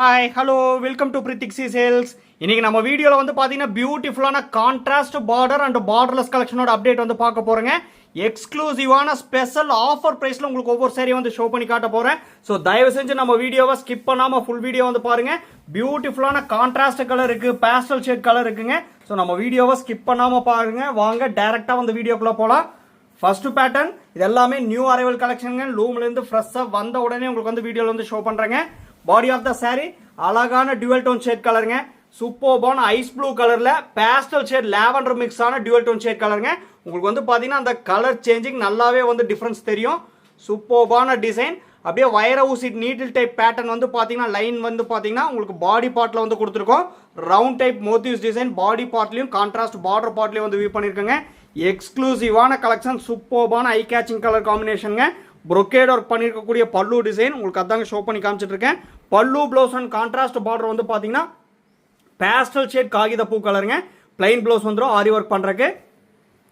Hi hello welcome to Prithiksi sales. இன்னைக்கு நம்ம வீடியோவில் வந்து பார்த்தீங்கன்னா பியூட்டிஃபுல்லான கான்ட்ராஸ்ட் பார்டர் அண்ட் பார்டர்லெஸ் கலெக்ஷனோட அப்டேட் வந்து பார்க்க போகிறேங்க. எக்ஸ்க்ளூசிவான ஸ்பெஷல் ஆஃபர் ப்ரைஸில் உங்களுக்கு ஒவ்வொரு சேரீ வந்து ஷோ பண்ணி காட்ட போகிறேன். ஸோ தயவு செஞ்சு நம்ம வீடியோவை ஸ்கிப் பண்ணாமல் ஃபுல் வீடியோ வந்து பாருங்கள். பியூட்டிஃபுல்லான கான்ட்ராஸ்ட் கலர் இருக்குது, பேஸ்டல் ஷேட் கலர் இருக்குங்க. ஸோ நம்ம வீடியோவை ஸ்கிப் பண்ணாமல் பாருங்கள். வாங்க டேரெக்டாக வந்து வீடியோக்குள்ளே போகலாம். ஃபர்ஸ்ட் பேட்டர்ன் இது எல்லாமே நியூ அரைவல் கலெக்ஷனுங்க. லூம்லேருந்து ஃப்ரெஷ்ஷாக வந்த உடனே உங்களுக்கு வந்து வீடியோவில் வந்து ஷோ பண்ணுறேங்க. பாடி ஆஃப் த சாரி அழகான டியூவல் டோன் ஷேட் கலருங்க. சூப்பர்பான ஐஸ் ப்ளூ கலர்ல பேஸ்டல் ஷேட் லாவெண்டர் மிக்ஸ் ஆன டியூவல் டோன் ஷேட் கலருங்க. உங்களுக்கு வந்து பாத்தீங்கன்னா அந்த கலர் சேஞ்சிங் நல்லாவே வந்து டிஃபரன்ஸ் தெரியும். சூப்பர்பான டிசைன். அப்படியே wire house needle type pattern வந்து பாத்தீங்கன்னா லைன் வந்து பாத்தீங்கன்னா உங்களுக்கு பாடி பார்ட்ல வந்து கொடுத்துருக்கோம். Round type motifs design body பார்ட்லயும் கான்ட்ராஸ்ட் பார்டர் பார்ட்லயும் வந்து வியூ பண்ணிருக்கேங்க. எக்ஸ்க்ளூசிவான கலெக்ஷன், சூப்பர்பான ஐ கேச்சிங் கலர் காம்பினேஷனுங்க. brocade ஒர்க் பண்ணியிருக்கக்கூடிய பல்லு டிசைன் உங்களுக்கு அதாங்க ஷோ பண்ணி காமிச்சிட்டு இருக்கேன். பல்லு ப்ளவுஸ் அண்ட் கான்ட்ராஸ்ட் பார்டர் வந்து பார்த்தீங்கன்னா பேஸ்டல் ஷேட் காகித பூ கலருங்க. பிளைன் ப்ளவுஸ் வந்துடும் ஆரி ஒர்க் பண்ணுறக்கு.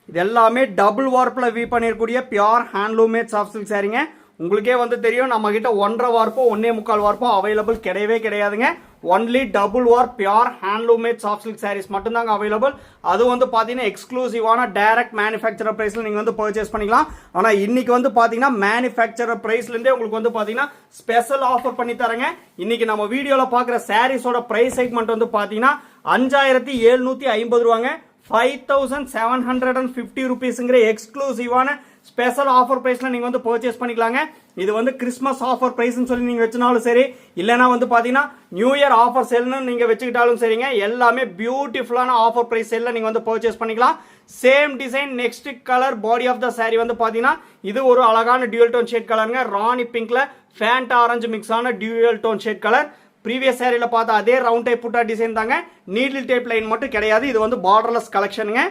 இது எல்லாமே டபுள் வார்ப்பில் வீ பண்ணியிருக்கக்கூடிய pure handloom made soft silk சாரீங்க. உங்களுக்கே வந்து தெரியும் நம்ம கிட்ட 1.5 வார்ப்போ 1.25 வார்ப்போ அவைலபிள் கிடையவே கிடையாதுங்க. Only double warp pure handloom made soft silk sarees மட்டும்தாங்க அவைலபிள். அது வந்து பார்த்தீங்கன்னா எக்ஸ்க்ளூசிவான டைரக்ட் மேனுஃபேக்சரர் ப்ரைஸில் நீங்கள் வந்து பர்ச்சேஸ் பண்ணிக்கலாம். ஆனால் இன்னைக்கு வந்து பார்த்தீங்கன்னா மேனுஃபேக்சரர் ப்ரைஸ்லேருந்தே உங்களுக்கு வந்து பார்த்தீங்கன்னா ஸ்பெஷல் ஆஃபர் பண்ணி தரேங்க. இன்னைக்கு நம்ம வீடியோவில் பார்க்குற சாரீஸோட ப்ரைஸ் செக்மெண்ட் வந்து பார்த்தீங்கன்னா 5750 ரூபாங்க. 5750 rupeesங்கிற எக்ஸ்க்ளூசிவான ஸ்பெஷல் ஆஃபர் பிரைஸ்ல நீங்க வந்து பர்ச்சேஸ் பண்ணிக்கலாங்க. இது வந்து கிறிஸ்மஸ் ஆஃபர் பிரைஸ்னு சொல்லி நீங்க வச்சனாலும் சரி, இல்லைன்னா வந்து பாத்தீங்கன்னா நியூ இயர் ஆஃபர் சேல்னு நீங்க வச்சுக்கிட்டாலும் சரிங்க. எல்லாமே பியூட்டிஃபுல்லான ஆஃபர் பிரைஸ் சேல்ல நீங்க வந்து பர்ச்சேஸ் பண்ணிக்கலாம். Same design next colour body of the sorry வந்து பாத்தீங்கன்னா இது ஒரு அழகான டியூவல் டோன் ஷேட் கலருங்க. ராணி பிங்க்ல ஃபேண்ட் ஆரஞ்சு மிக்ஸ் ஆன dual tone shade colour. Previous சாரியில பார்த்தா அதே ரவுண்ட் டைப் புட்டா டிசைன் தாங்க. நீடில் டைப் லைன் மட்டும் கிடையாது. இது வந்து பார்டர்லெஸ் கலெக்ஷனுங்க.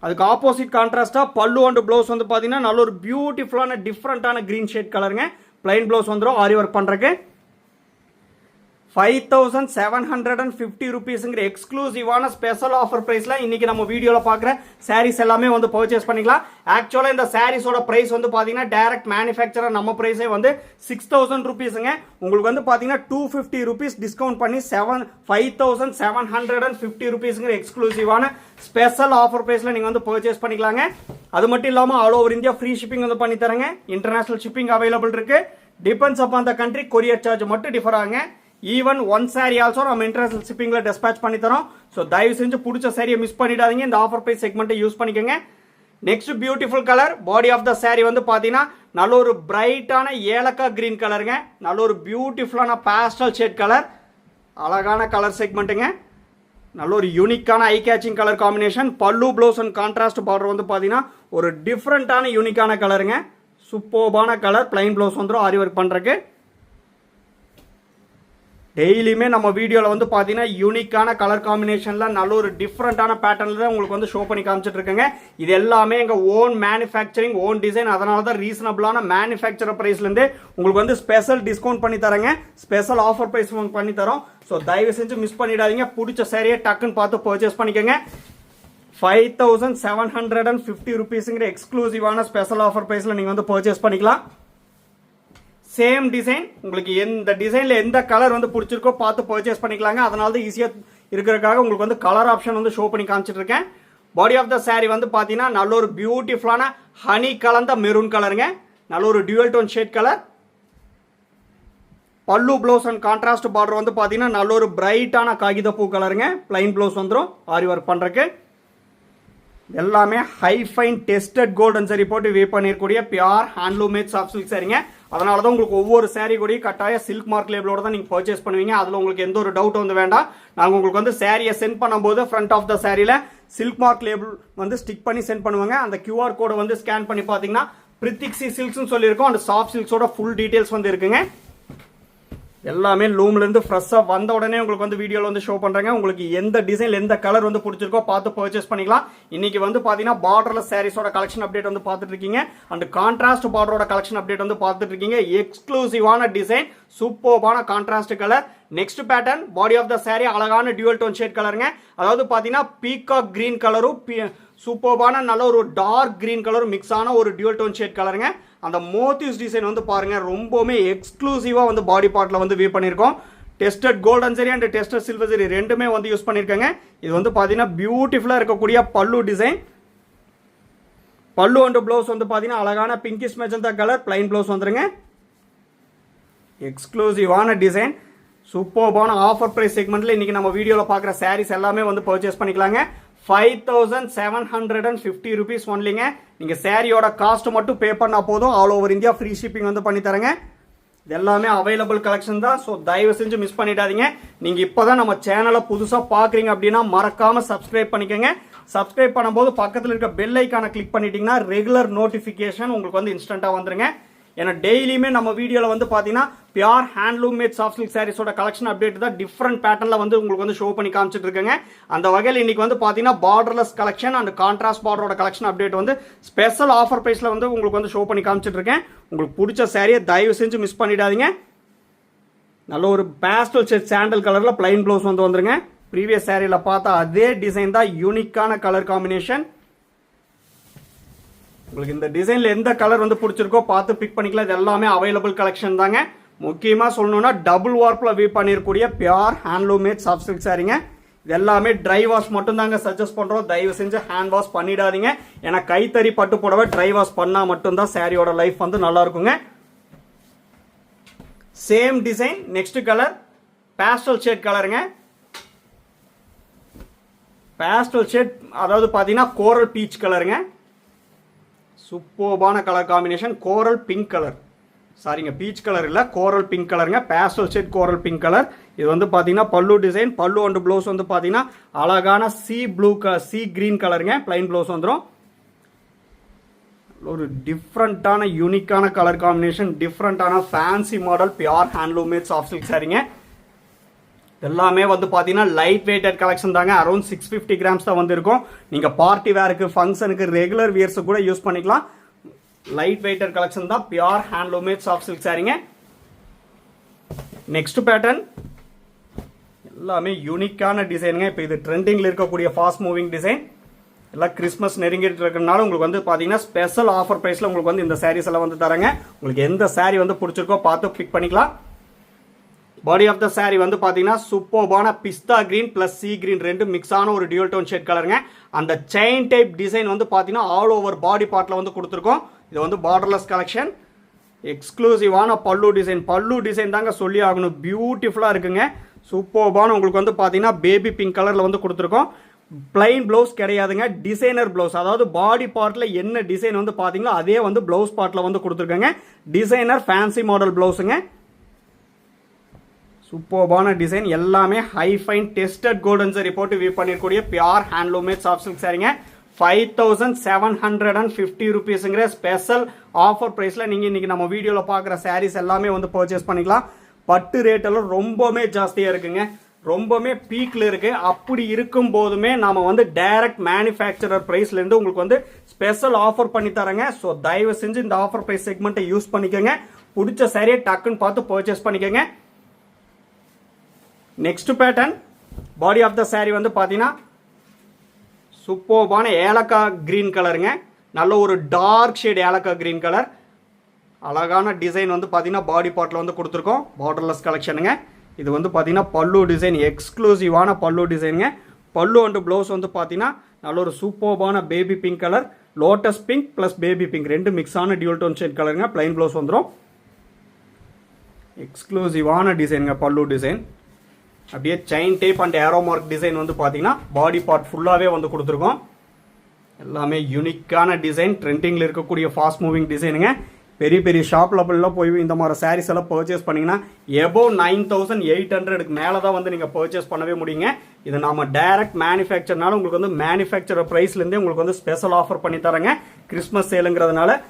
அதுக்கு ஆப்போசிட் கான்ட்ராஸ்டா பல்லு அண்ட் ப்ளவுஸ் வந்து பாத்தீங்கன்னா நல்ல ஒரு பியூட்டிஃபுல்லான டிஃப்ரெண்டான கிரீன் ஷேட் கலருங்க. பிளைன் ப்ளவுஸ் வந்துடும் ஆரி ஒர்க் பண்றதுக்கு. 5750 rupeesங்கிற எக்ஸ்க்ளூசிவான ஸ்பெஷல் ஆஃபர் பிரைஸ்ல இன்னைக்கு நம்ம வீடியோல பாக்குற சாரீஸ் எல்லாமே வந்து பர்ச்சேஸ் பண்ணிக்கலாம். ஆக்சுவலா இந்த சாரீஸோட பிரைஸ் வந்து பாத்தீங்கன்னா டைரக்ட் மேனுஃபேக்சரர் நம்ம பிரைஸே வந்து 6000 rupeesங்க. உங்களுக்கு வந்து பாத்தீங்கன்னா 250 rupees டிஸ்கவுண்ட் பண்ணி 5750 rupeesங்கிற எக்ஸ்க்ளூசிவான ஸ்பெஷல் ஆஃபர் பிரைஸ்ல நீங்க வந்து பர்ச்சேஸ் பண்ணிக்கலாங்க. அது மட்டும் இல்லாம all over India free shipping வந்து பண்ணி தரங்க. இன்டர்நேஷனல் ஷிப்பிங் அவைலபிள் இருக்கு. Depends upon the country, courier charge மட்டும் டிஃபர் ஆகுங்க. ஈவன் ஒன் சாரி ஆல்சோ நம்ம இன்டர்நேஷனல் ஷிப்பிங்ல டிஸ்பேச் பண்ணி தரோம். ஸோ தயவு செஞ்சு பிடிச்ச சாரியை மிஸ் பண்ணிடாதீங்க. இந்த ஆஃபர் பிரைஸ் செக்மெண்ட்டை யூஸ் பண்ணிக்கோங்க. Next beautiful colour body of the sorry வந்து பார்த்தீங்கன்னா நல்ல ஒரு பிரைட்டான ஏலக்காய் கிரீன் கலருங்க. நல்ல ஒரு பியூட்டிஃபுல்லான பேஸ்டல் ஷேட் கலர். அழகான கலர் செக்மெண்ட்டுங்க. நல்ல ஒரு யூனிக்கான ஐ கேச்சிங் கலர் காம்பினேஷன். பல்லு ப்ளவுஸ் அண்ட் கான்ட்ராஸ்ட் பார்டர் வந்து பார்த்தீங்கன்னா ஒரு டிஃப்ரெண்டான யூனிக்கான கலருங்க. சூப்பர்பான கலர். பிளைன் ப்ளவுஸ் வந்துடும் ஆரி ஒர்க் பண்ணுறக்கு. டெய்லியுமே நம்ம வீடியோவில் வந்து பார்த்தீங்கன்னா யூனிக்கான கலர் காம்பினேஷனில் நல்ல ஒரு டிஃப்ரெண்டான பேட்டர்னில் தான் உங்களுக்கு வந்து ஷோ பண்ணி காமிச்சிட்டு இருக்கேங்க. இது எல்லாமே எங்கள் ஓன் மேனுஃபேக்சரிங், ஓன் டிசைன். அதனால தான் ரீசனபிளான மேனுஃபேக்சரர் ப்ரைஸ்லேருந்து உங்களுக்கு வந்து ஸ்பெஷல் டிஸ்கவுண்ட் பண்ணி தரேங்க. ஸ்பெஷல் ஆஃபர் ப்ரைஸ் பண்ணி தரோம். ஸோ தயவு செஞ்சு மிஸ் பண்ணிடாதீங்க. பிடிச்ச சாரியை டக்குன்னு பார்த்து பர்ச்சேஸ் பண்ணிக்கோங்க. 5750 rupeesங்கிற எக்ஸ்க்ளூசிவான ஸ்பெஷல் ஆஃபர் ப்ரைஸில் நீங்கள் வந்து பர்ச்சேஸ் பண்ணிக்கலாம். Same design. உங்களுக்கு எந்த டிசைன்ல எந்த கலர் வந்து பிடிச்சிருக்கோ பார்த்து பர்ச்சேஸ் பண்ணிக்கலாங்க. அதனால தான் ஈஸியா இருக்கிறதுக்காக உங்களுக்கு வந்து கலர் ஆப்ஷன் வந்து ஷோ பண்ணி காமிச்சிட்டு இருக்கேன். பாடி ஆஃப் த சாரி வந்து பாத்தீங்கன்னா நல்ல ஒரு பியூட்டிஃபுல்லான ஹனி கலந்த மெரூன் கலருங்க. நல்ல ஒரு டியூவல் டோன் ஷேட் கலர். பல்லு ப்ளவுஸ் அண்ட் கான்ட்ராஸ்ட் பார்டர் வந்து பாத்தீங்கன்னா நல்ல ஒரு பிரைட்டான காகித பூ கலருங்க. பிளைன் ப்ளவுஸ் வந்துடும் ஆரி ஒர்க் பண்றதுக்கு. எல்லாமே high fine tested golden zari போட்டு வே பண்ணிருக்கக்கூடிய pure handloom made soft silk சாரிங்க. அதனால தான் உங்களுக்கு ஒவ்வொரு சாரீ கூட கட்டாய சில்க் மார்க் லேபிளோட தான் நீங்கள் பர்ச்சேஸ் பண்ணுவீங்க. அதில் உங்களுக்கு எந்த ஒரு டவுட் வந்து வேண்டாம். நாங்கள் உங்களுக்கு வந்து சாரியை சென்ட் பண்ணும்போது ஃப்ரண்ட் ஆஃப் த சாரியில் சில்க் மார்க் லேபிள் வந்து ஸ்டிக் பண்ணி சென்ட் பண்ணுவாங்க. அந்த QR கோடை வந்து ஸ்கேன் பண்ணி பார்த்தீங்கன்னா பிரித்திக்ஸி சில்க்ஸ்னு சொல்லியிருக்கோம். அந்த சாஃப்ட் சில்க்ஸோட ஃபுல் டீட்டெயில்ஸ் வந்து இருக்குங்க. எல்லாமே லூம்லேருந்து ஃப்ரெஷ்ஷாக வந்த உடனே உங்களுக்கு வந்து வீடியோவில் வந்து ஷோ பண்ணுறாங்க. உங்களுக்கு எந்த டிசைன் எந்த கலர் வந்து பிடிச்சிருக்கோ பார்த்து பர்ச்சேஸ் பண்ணிக்கலாம். இன்னைக்கு வந்து பார்த்தீங்கன்னா பார்டர்லெஸ் சாரீஸோட கலெக்ஷன் அப்டேட் வந்து பார்த்துட்டு இருக்கீங்க. அண்ட் கான்ட்ராஸ்ட் பார்டரோட கலெக்ஷன் அப்டேட் வந்து பார்த்துட்டு இருக்கீங்க. எக்ஸ்க்ளூசிவான டிசைன், சூப்பர்பான contrast colour. Next pattern body of the sari அழகான டியூவல் டோன் ஷேட் கலருங்க. அதாவது பார்த்தீங்கன்னா பீகாக் கிரீன் கலரும் சூப்பர்பான நல்ல ஒரு டார்க் கிரீன் கலரும் மிக்ஸ் ஆன ஒரு டியூவல் டோன் ஷேட் கலருங்க. அந்த மோட்டிவ்ஸ் டிசைன் வந்து பாருங்க ரொம்பவுமே எக்ஸ்க்ளூசிவா வந்து பாடி பார்ட்ல வந்து வியூ பண்ணியிருக்கோம். டெஸ்டட் கோல்டன் சரி அண்ட் டெஸ்டட் சில்வர் சரி ரெண்டுமே வந்து யூஸ் பண்ணியிருக்காங்க. இது வந்து பார்த்தீங்கன்னா பியூட்டிஃபுல்லாக இருக்கக்கூடிய பல்லு டிசைன். பல்லு அண்ட் ப்ளவுஸ் வந்து பார்த்தீங்கன்னா அழகான pinkish magenta colour plain blouse வந்துருங்க. எக்ஸ்க்ளூசிவான டிசைன், சூப்பர்பான ஆஃபர் பிரைஸ் செக்மெண்ட்ல இன்னைக்கு நம்ம வீடியோவில் பார்க்குற சாரீஸ் எல்லாமே வந்து பர்ச்சேஸ் பண்ணிக்கலாங்க. 5750 rupees ஒன்லிங்க. நீங்கள் சாரியோட காஸ்ட் மட்டும் பே பண்ணால் போதும். All over India free shipping வந்து பண்ணி தரேங்க. இது எல்லாமே அவைலபிள் கலெக்ஷன் தான். ஸோ தயவு செஞ்சு மிஸ் பண்ணிடாதீங்க. நீங்கள் இப்போ தான் நம்ம சேனலை புதுசாக பார்க்குறீங்க அப்படின்னா மறக்காமல் சப்ஸ்கிரைப் பண்ணிக்கோங்க. சப்ஸ்கிரைப் பண்ணும்போது பக்கத்தில் இருக்க பெல் ஐக்கானை கிளிக் பண்ணிட்டீங்கன்னா ரெகுலர் நோட்டிஃபிகேஷன் உங்களுக்கு வந்து இன்ஸ்டண்ட்டாக வந்துருங்க. ஏன்னா டெய்லியுமே நம்ம வீடியோவில் வந்து பார்த்தீங்கன்னா pure handloom made soft silk சாரீஸோட கலெக்ஷன் அப்டேட் தான் டிஃப்ரெண்ட் பேட்டர்னில் வந்து உங்களுக்கு வந்து ஷோ பண்ணி காமிச்சிட்டு இருக்கேங்க. அந்த வகையில் இன்னைக்கு வந்து பார்த்தீங்கன்னா பார்டர்லெஸ் கலெக்ஷன் அண்ட் கான்ட்ராஸ்ட் பார்டரோட கலெக்ஷன் அப்டேட் வந்து ஸ்பெஷல் ஆஃபர் ப்ரைஸில் வந்து உங்களுக்கு வந்து ஷோ பண்ணி காமிச்சிட்டு இருக்கேன். உங்களுக்கு பிடிச்ச சாரியை தயவு செஞ்சு மிஸ் பண்ணிடாதீங்க. நல்ல ஒரு பேஸ்டல் ஷேட் சாண்டல் கலரில் பிளைன் ப்ளவுஸ் வந்து வந்துருங்க. ப்ரீவியஸ் சாரியில் பார்த்தா அதே டிசைன் தான், யூனிக்கான கலர் காம்பினேஷன். உங்களுக்கு இந்த டிசைனில் எந்த கலர் வந்து பிடிச்சிருக்கோ பார்த்து பிக் பண்ணிக்கலாம். இது எல்லாமே அவைலபிள் கலெக்ஷன் தாங்க. முக்கியமாக சொல்லணும்னா டபுள் வார்ப்பில் வீவ் பண்ணிருக்கூடிய pure handloom made soft silk சாரீங்க. இது எல்லாமே ட்ரை வாஷ் மட்டும் தாங்க சஜஸ்ட் பண்ணுறோம். தயவு செஞ்சு ஹேண்ட் வாஷ் பண்ணிடாதீங்க. ஏன்னா கைத்தறி பட்டு புடவை ட்ரை வாஷ் பண்ணால் மட்டும்தான் சாரியோட லைஃப் வந்து நல்லா இருக்குங்க. Same design, next colour pastel shade கலருங்க. பேஸ்டல் ஷேட் அதாவது பார்த்தீங்கன்னா கோரல் பீச் கலருங்க. சூப்பர்பான கலர் காம்பினேஷன், கோரல் பிங்க் கலர். சாரிங்க, பீச் கலர் இல்லை, கோரல் பிங்க் கலருங்க. பேஸ்டல் ஷேட் கோரல் பிங்க் கலர். இது வந்து பார்த்தீங்கன்னா பல்லு டிசைன். பல்லு அண்ட் ப்ளவுஸ் வந்து பார்த்தீங்கன்னா அழகான சி கிரீன் கலருங்க. பிளைன் ப்ளவுஸ் வந்துடும். ஒரு டிஃப்ரெண்ட்டான யூனிக்கான கலர் காம்பினேஷன், டிஃப்ரெண்ட்டான fancy model pure handloom made soft silk சாரீங்க. எல்லாமே வந்து பார்த்தீங்கன்னா லைட் வெயிட்டட் கலெக்ஷன் தாங்க. அரௌண்ட் 650 grams தான் வந்து இருக்கும். நீங்கள் பார்ட்டி வேருக்கு, ஃபங்க்ஷனுக்கு, ரெகுலர் வியர்ஸு கூட யூஸ் பண்ணிக்கலாம். லைட் வெயிட்டட் கலெக்ஷன் தான், pure handloom made soft silk சாரீங்க. நெக்ஸ்ட் பேட்டர்ன் எல்லாமே யூனிக்கான டிசைனுங்க. இப்போ இது ட்ரெண்டிங்கில் இருக்கக்கூடிய ஃபாஸ்ட் மூவிங் டிசைன். எல்லாம் கிறிஸ்மஸ் நெருங்கிட்டு இருக்கிறதுனால உங்களுக்கு வந்து பார்த்தீங்கன்னா ஸ்பெஷல் ஆஃபர் ப்ரைஸில் உங்களுக்கு வந்து இந்த சாரீஸ் எல்லாம் வந்து தரேங்க. உங்களுக்கு எந்த சாரீ வந்து பிடிச்சிருக்கோ பார்த்து பிக் பண்ணிக்கலாம். பாடி ஆஃப் த சாரி வந்து பார்த்தீங்கன்னா சூப்பர்பான பிஸ்தா கிரீன் பிளஸ் சி கிரீன் ரெண்டு மிக்ஸ் ஆன ஒரு டியூல் டோன் ஷேட் கலருங்க. அந்த செயின் டைப் டிசைன் வந்து பார்த்தீங்கன்னா ஆல் ஓவர் பாடி பார்ட்டில் வந்து கொடுத்துருக்கோம். இது வந்து பார்டர்லெஸ் கலெக்ஷன். எக்ஸ்க்ளூசிவான பல்லு டிசைன். பல்லு டிசைன் தாங்க சொல்லி ஆகணும், பியூட்டிஃபுல்லாக இருக்குங்க. சூப்பர்பான உங்களுக்கு வந்து பார்த்தீங்கன்னா பேபி பிங்க் கலரில் வந்து கொடுத்துருக்கோம். பிளைன் ப்ளவுஸ் கிடையாதுங்க, டிசைனர் ப்ளவுஸ். அதாவது பாடி பார்ட்டில் என்ன டிசைன் வந்து பார்த்தீங்களோ அதே வந்து ப்ளவுஸ் பார்ட்டில் வந்து கொடுத்துருக்காங்க. டிசைனர் ஃபேன்சி மாடல் ப்ளவுஸுங்க. சூப்பர்பான டிசைன். எல்லாமே high fine tested golden zari போட்டு வீவ் பண்ணிருக்கூடிய pure handloom made soft silk சாரீங்க. 5750 rupeesங்கிற ஸ்பெஷல் ஆஃபர் ப்ரைஸில் நீங்கள் இன்னைக்கு நம்ம வீடியோவில் பார்க்குற சாரீஸ் எல்லாமே வந்து பர்ச்சேஸ் பண்ணிக்கலாம். பட்டு ரேட் எல்லாம் ரொம்பவுமே ஜாஸ்தியாக இருக்குங்க, ரொம்பவுமே பீக்கில் இருக்குது. அப்படி இருக்கும் போதுமே நாம் வந்து டைரக்ட் மேனுஃபேக்சரர் ப்ரைஸ்லேருந்து உங்களுக்கு வந்து ஸ்பெஷல் ஆஃபர் பண்ணி தரேங்க. ஸோ தயவு செஞ்சு இந்த ஆஃபர் ப்ரைஸ் செக்மெண்ட்டை யூஸ் பண்ணிக்கோங்க. பிடிச்ச சாரியை டக்குன்னு பார்த்து பர்ச்சேஸ் பண்ணிக்கோங்க. Next pattern body of the sorry வந்து பார்த்தீங்கன்னா சூப்பர்பான ஏலக்காய் கிரீன் கலருங்க. நல்ல ஒரு டார்க் ஷேட் ஏலக்காய் கிரீன் கலர். அழகான டிசைன் வந்து பார்த்தீங்கன்னா பாடி பார்ட்டில் வந்து கொடுத்துருக்கோம். பார்டர்லெஸ் கலெக்ஷனுங்க. இது வந்து பார்த்தீங்கன்னா பல்லு டிசைன், எக்ஸ்க்ளூசிவான பல்லு டிசைனுங்க. பல்லு அண்ட் ப்ளவுஸ் வந்து பார்த்தீங்கன்னா நல்ல ஒரு சூப்பர்பான baby pink colour, lotus pink plus baby pink ரெண்டு மிக்ஸ் ஆன டியூல் டோன் ஷேட் கலருங்க. பிளைன் ப்ளவுஸ் வந்துடும். எக்ஸ்க்ளூசிவான டிசைனுங்க பல்லு டிசைன். அப்படியே chain type and arrow mark design வந்து பார்த்தீங்கன்னா பாடி பார்ட் ஃபுல்லாகவே வந்து கொடுத்துருக்கோம். எல்லாமே யூனிக்கான டிசைன், ட்ரெண்டிங்கில் இருக்கக்கூடிய ஃபாஸ்ட் மூவிங் டிசைனுங்க. பெரிய பெரிய ஷாப் லெவலில் போய் இந்த மாதிரி சாரீஸ் எல்லாம் பர்ச்சேஸ் பண்ணிங்கன்னா எபோவ் 9800க்கு மேலே தான் வந்து நீங்கள் பர்ச்சேஸ் பண்ணவே முடியுங்க. இது நம்ம டைரக்ட் மேனுஃபேக்சர்னால உங்களுக்கு வந்து மேனுஃபேக்சர் ப்ரைஸ்லேருந்தே உங்களுக்கு வந்து ஸ்பெஷல் ஆஃபர் பண்ணி தரேங்க. கிறிஸ்மஸ் சேலுங்கிறதுனால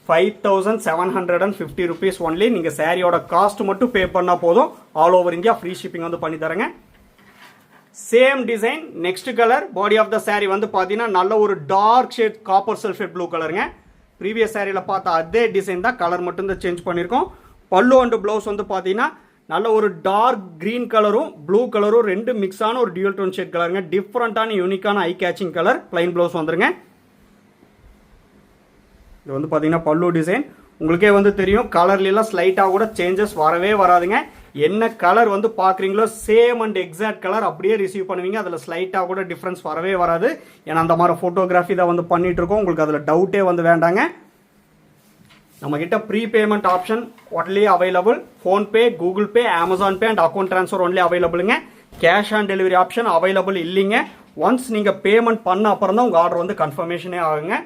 5750 rupees ஒன்லி. நீங்கள் சாரியோட காஸ்ட் மட்டும் பே பண்ணால் போதும். All over India free shipping வந்து பண்ணி தரேங்க. Same design, next colour. Body of the sorry வந்து பார்த்தீங்கன்னா நல்ல ஒரு dark shade copper sulphate blue கலருங்க. ப்ரீவியஸ் சாரியில் பார்த்தா அதே டிசைன் தான், கலர் மட்டும் தான் சேஞ்ச் பண்ணியிருக்கோம். பல்லு அண்ட் ப்ளவுஸ் வந்து பார்த்தீங்கன்னா நல்ல ஒரு டார்க் கிரீன் கலரும் ப்ளூ கலரும் ரெண்டு மிக்ஸ் ஆன ஒரு டியூல் டோன் ஷேட் கலருங்க. டிஃப்ரெண்ட்டான யூனிக்கான ஐ கேச்சிங் கலர். பிளைன் ப்ளவுஸ் வந்துருங்க. இது வந்து பார்த்தீங்கன்னா பல்லு டிசைன். உங்களுக்கே வந்து தெரியும், கலர்லாம் ஸ்லைட்டாக கூட சேஞ்சஸ் வரவே வராதுங்க. என்ன கலர் வந்து பார்க்குறீங்களோ சேம் அண்ட் எக்ஸாக்ட் கலர் அப்படியே ரிசீவ் பண்ணுவீங்க. அதில் ஸ்லைட்டாக கூட டிஃப்ரென்ஸ் வரவே வராது. ஏன்னா அந்த மாதிரி ஃபோட்டோகிராஃபி தான் வந்து பண்ணிட்டு இருக்கோம். உங்களுக்கு அதில் டவுட்டே வந்து வேண்டாங்க. நம்மக்கிட்ட prepayment option only available. PhonePe, Google Pay, Amazon Pay and account transfer only அவைலபிளுங்க. Cash on delivery option available இல்லைங்க. ஒன்ஸ் நீங்கள் பேமெண்ட் பண்ண அப்புறம் தான் உங்கள் ஆர்டர் வந்து கன்ஃபர்மேஷனே ஆகுங்க.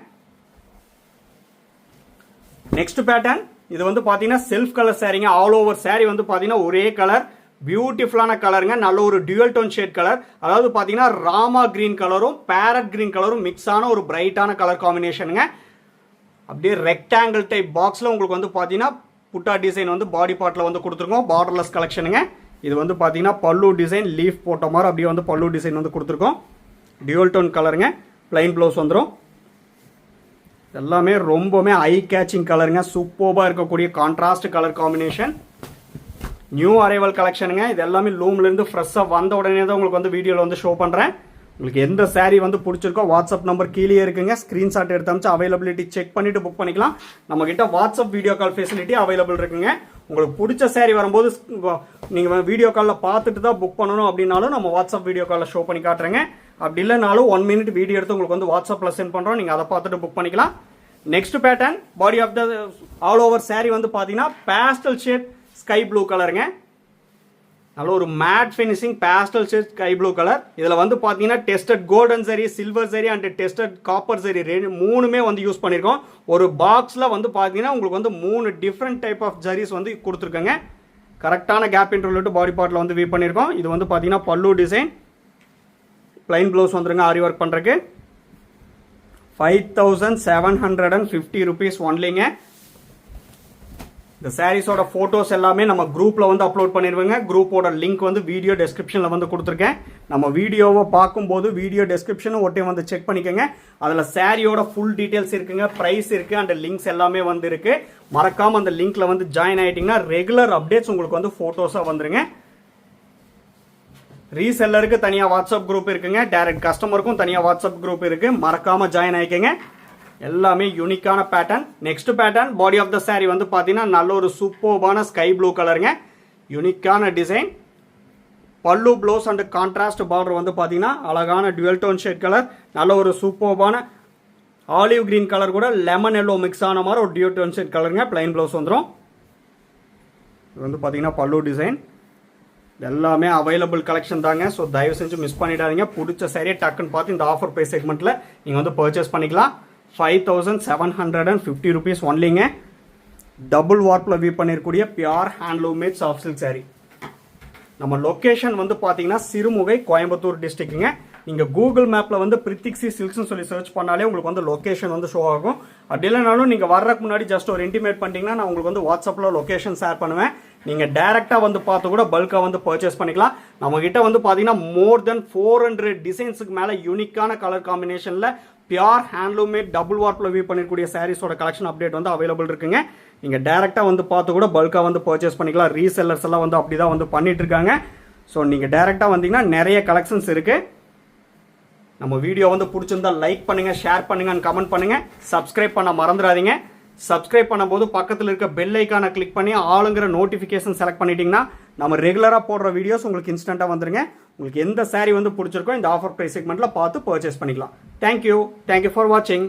நெக்ஸ்ட் பேட்டர்ன் இது வந்து பார்த்தீங்கன்னா செல்ஃப் கலர் சாரீங்க. ஆல் ஓவர் சாரீ வந்து பார்த்தீங்கன்னா ஒரே கலர், பியூட்டிஃபுல்லான கலருங்க. நல்ல ஒரு டியூவல் டோன் ஷேட் கலர். அதாவது பார்த்தீங்கன்னா ராமா கிரீன் கலரும் பேரட் கிரீன் கலரும் மிக்ஸ் ஆன ஒரு பிரைட்டான கலர் காம்பினேஷனுங்க. அப்படியே ரெக்டாங்கிள் டைப் பாக்ஸில் உங்களுக்கு வந்து பார்த்தீங்கன்னா புட்டா டிசைன் வந்து பாடி பார்ட்டில் வந்து கொடுத்துருக்கோம். பார்டர்லெஸ் கலெக்ஷனுங்க. இது வந்து பார்த்தீங்கன்னா பல்லு டிசைன் லீஃப் போட்ட மாதிரி அப்படியே வந்து பல்லு டிசைன் வந்து கொடுத்துருக்கோம். டியூவல் டோன் கலருங்க. பிளைன் ப்ளவுஸ் வந்துடும். எல்லாமே ரொம்பவுமே ஐ கேச்சிங் கலருங்க. சூப்பராக இருக்கக்கூடிய contrast colour combination. New arrival கலெக்ஷனுங்க. இது எல்லாமே லூம்லேருந்து ஃப்ரெஷ்ஷாக வந்த உடனே தான் உங்களுக்கு வந்து வீடியோவில் வந்து ஷோ பண்ணுறேன். உங்களுக்கு எந்த சாரீ வந்து பிடிச்சிருக்கோ வாட்ஸ்அப் நம்பர் கீழே இருக்குங்க. ஸ்க்ரீன்ஷாட் எடுத்து அமிச்சு அவைலபிலிட்டி செக் பண்ணிவிட்டு புக் பண்ணிக்கலாம். நம்மக்கிட்ட WhatsApp video call facility available இருக்குங்க. உங்களுக்கு பிடிச்ச சாரீ வரும்போது நீங்கள் வீடியோ காலில் பார்த்துட்டு தான் புக் பண்ணணும் அப்படின்னாலும் நம்ம வாட்ஸ்அப் வீடியோ காலில் ஷோ பண்ணி காட்டுறேங்க. அப்படி இல்லைனாலும் 1 minute வீடியோ எடுத்து உங்களுக்கு வந்து வாட்ஸ்அப்பில் சென்ட் பண்ணுறோம். நீங்கள் அதை பார்த்துட்டு புக் பண்ணிக்கலாம். Next pattern body of the all over sari வந்து பார்த்தீங்கன்னா பேஸ்டல் ஷேட் ஸ்கை ப்ளூ கலருங்க. நல்ல ஒரு matte finishing pastel shade sky blue colour. இதில் வந்து பார்த்தீங்கன்னா tested golden zari, silver zari and tested copper zari மூணுமே வந்து யூஸ் பண்ணியிருக்கோம். ஒரு பாக்ஸில் வந்து பார்த்தீங்கன்னா உங்களுக்கு வந்து 3 டிஃப்ரெண்ட் டைப் ஆஃப் ஜரிஸ் வந்து கொடுத்துருக்கோங்க. கரெக்டான கேப் இன்டர்வல் பாடி பார்ட்டில் வந்து வீவ் பண்ணியிருக்கோம். இது வந்து பார்த்தீங்கன்னா பல்லு டிசைன், பிளைன் ப்ளவுஸ் வந்துருங்க. ஆரி ஒர்க் பண்ணுறதுக்கு 5750 rupees ஒன்லிங்க. இந்த சாரீஸோட ஃபோட்டோஸ் எல்லாமே நம்ம குரூப்பில் வந்து அப்லோட் பண்ணிடுவேங்க. குரூப்போட லிங்க் வந்து வீடியோ டெஸ்கிரிப்ஷனில் வந்து கொடுத்துருக்கேன். நம்ம வீடியோவை பார்க்கும்போது வீடியோ டெஸ்கிரிப்ஷனும் ஒட்டே வந்து செக் பண்ணிக்கோங்க. அதில் சாரியோட ஃபுல் டீட்டெயில்ஸ் இருக்குங்க, ப்ரைஸ் இருக்குது அண்ட் லிங்க்ஸ் எல்லாமே வந்து இருக்குது. மறக்காமல் அந்த லிங்க்கில் வந்து ஜாயின் ஆகிட்டிங்கன்னா ரெகுலர் அப்டேட்ஸ் உங்களுக்கு வந்து ஃபோட்டோஸாக வந்துருங்க. ரீசெல்லருக்கு தனியாக வாட்ஸ்அப் குரூப் இருக்குங்க. டைரக்ட் கஸ்டமருக்கும் தனியாக வாட்ஸ்அப் குரூப் இருக்குது. மறக்காமல் ஜாயின் ஆகிக்கங்க. எல்லாமே யூனிக்கான pattern. Next pattern body of the saree வந்து பார்த்தீங்கன்னா நல்ல ஒரு சூப்பர்பான ஸ்கை ப்ளூ கலருங்க. யூனிக்கான டிசைன். பல்லு ப்ளவுஸ் அண்ட் கான்ட்ராஸ்ட் பார்டர் வந்து பார்த்தீங்கன்னா அழகான டுவெல் டோன் ஷேட் கலர். நல்ல ஒரு சூப்பர்பான ஆலிவ் கிரீன் கலர் கூட லெமன் எல்லோ மிக்ஸ் ஆன மாதிரி ஒரு டுவெல் டோன் ஷேட் கலருங்க. பிளைன் ப்ளவுஸ் வந்துடும். இது வந்து பார்த்தீங்கன்னா பல்லு டிசைன். எல்லாமே அவைலபிள் கலெக்ஷன் தாங்க. ஸோ தயவு செஞ்சு மிஸ் பண்ணிடாதீங்க. பிடிச்ச சாரியை டக்குன்னு பார்த்து இந்த ஆஃபர் ப்ரைஸ் செக்மெண்ட்டில் நீங்கள் வந்து பர்ச்சேஸ் பண்ணிக்கலாம். 5750 rupees ஒன்லிங்க. டபுள் வார்ப்பில் வீவ் பண்ணிருக்கூடிய pure handloom made soft silk sari. நம்ம லொக்கேஷன் வந்து பார்த்தீங்கன்னா சிறுமுகை, கோயம்புத்தூர் டிஸ்ட்ரிக்ட்டுங்க. நீங்கள் கூகுள் மேப்பில் வந்து பிரித்திக்ஸி சில்க்ஸ்னு சொல்லி சர்ச் பண்ணாலே உங்களுக்கு வந்து லொக்கேஷன் வந்து ஷோ ஆகும். அப்படி இல்லைனாலும் நீங்கள் வர்றதுக்கு முன்னாடி ஜஸ்ட் ஒரு இன்டிமேட் பண்ணிட்டீங்கன்னா நான் உங்களுக்கு வந்து வாட்ஸ்அப்பில் லொக்கேஷன் ஷேர் பண்ணுவேன். நீங்கள் டேரெக்டாக வந்து பார்த்து கூட பல்காக வந்து பர்ச்சேஸ் பண்ணிக்கலாம். நம்மகிட்ட வந்து பார்த்தீங்கன்னா மோர் தென் 400 டிசைன்ஸுக்கு மேலே யூனிக்கான கலர் காம்பினேஷனில் பியூர் ஹேண்ட்லூம் மேட் டபுள் வார்ப்பில் வீவ் பண்ணிக்கூடிய சாரீஸோட கலெக்ஷன் அப்டேட் வந்து அவைலபிள் இருக்குங்க. நீங்கள் டேரெக்டாக வந்து பார்த்து கூட பல்காக வந்து பர்ச்சேஸ் பண்ணிக்கலாம். ரீசெல்லர்ஸ் எல்லாம் வந்து அப்படி தான் வந்து பண்ணிட்டு இருக்காங்க. ஸோ நீங்கள் டேரெக்டாக வந்தீங்கன்னா நிறைய கலெக்ஷன்ஸ் இருக்குது. நம்ம வீடியோ வந்து பிடிச்சிருந்தா லைக் பண்ணுங்கள், ஷேர் பண்ணுங்கள், கமெண்ட் பண்ணுங்கள். சப்ஸ்கிரைப் பண்ண மறந்துடாதீங்க. சப்ஸ்கிரைப் பண்ணும்போது பக்கத்தில் இருக்க பெல் ஐக்கானை கிளிக் பண்ணி ஆளுங்கிற நோட்டிஃபிகேஷன் செலக்ட் பண்ணிட்டீங்கன்னா நம்ம ரெகுலராக போடுற வீடியோஸ் உங்களுக்கு இன்ஸ்டண்ட்டாக வந்துருங்க. உங்களுக்கு எந்த சாரீ வந்து பிடிச்சிருக்கோ இந்த ஆஃபர் ப்ரைஸ் செக்மெண்ட்டில் பார்த்து பர்ச்சேஸ் பண்ணிக்கலாம். தேங்க்யூ ஃபார் வாட்சிங்.